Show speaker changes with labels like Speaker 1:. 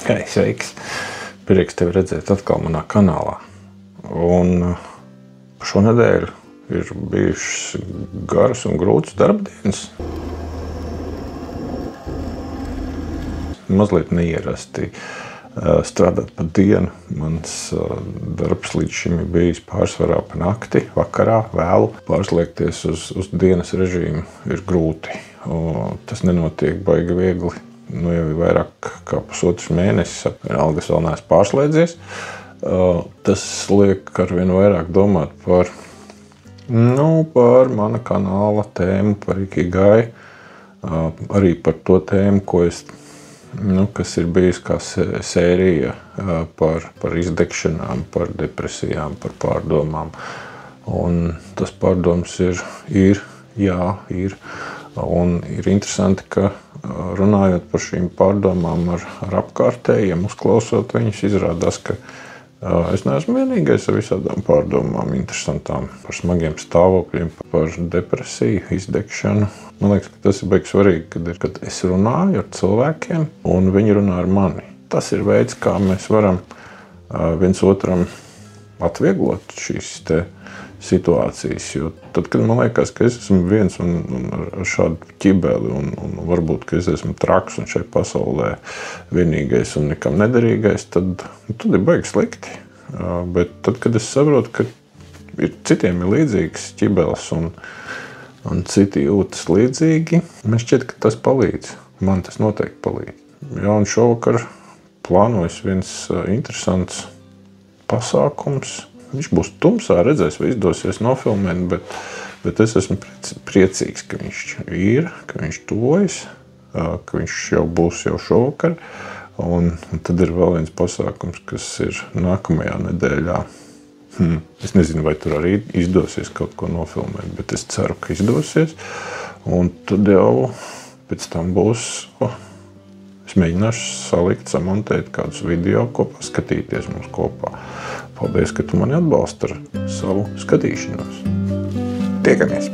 Speaker 1: Hei, sveiks! Prieks tevi redzēt atkal manā kanālā. Un šonedēļ ir bijušas garas un grūtas darbdienas. Mazliet neierasti strādāt pa dienu. Mans darbs līdz šim ir bijis pārsvarā pa nakti, vakarā, vēlu. Pārslēgties uz dienas režīmu ir grūti. Tas nenotiek baigi viegli. Jau ir vairāk kā pusotrs mēnesis, algas vēl neesmu pārslēdzies. Tas liek arvien vairāk domāt par mana kanāla tēmu, par Ikigai, arī par to tēmu, kas ir bijis kā sērija par izdegšanām, par depresijām, par pārdomām. Un tas pārdoms ir. Un ir interesanti, ka runājot par šīm pārdomām ar apkārtējiem, uzklausot viņus, izrādās, ka es neesmu vienīgais ar visādām pārdomām interesantām, par smagiem stāvokļiem, par depresiju, izdegšanu. Man liekas, ka tas ir baigi svarīgi, kad es runāju ar cilvēkiem un viņi runā ar mani. Tas ir veids, kā mēs varam viens otram atvieglot šīs situācijas, jo tad, kad man liekas, ka es esmu viens un ar šādu ķibeli un varbūt, ka es esmu traks un šai pasaulē vienīgais un nekam nederīgais, tad ir baigi slikti. Bet tad, kad es saprotu, ka citiem ir līdzīgs ķibeles un citi jūtas līdzīgi, man šķiet, ka tas palīdz. Man tas noteikti palīdz. Jā, un šovakar plānojas viens interesants pasākums. Viņš būs tumsā, redzēs, vai izdosies nofilmēt, bet es esmu priecīgs, ka viņš ir, ka viņš tuvojas, ka viņš jau būs jau šovakar. Un tad ir vēl viens pasākums, kas ir nākamajā nedēļā. Es nezinu, vai tur arī izdosies kaut ko nofilmēt, bet es ceru, ka izdosies. Un tad jau pēc tam būs, es mēģināšu salikt, samontēt kādus video, ko paskatīties mums kopā. Paldies, ka tu mani atbalsti ar savu skatīšanos. Tiekamies!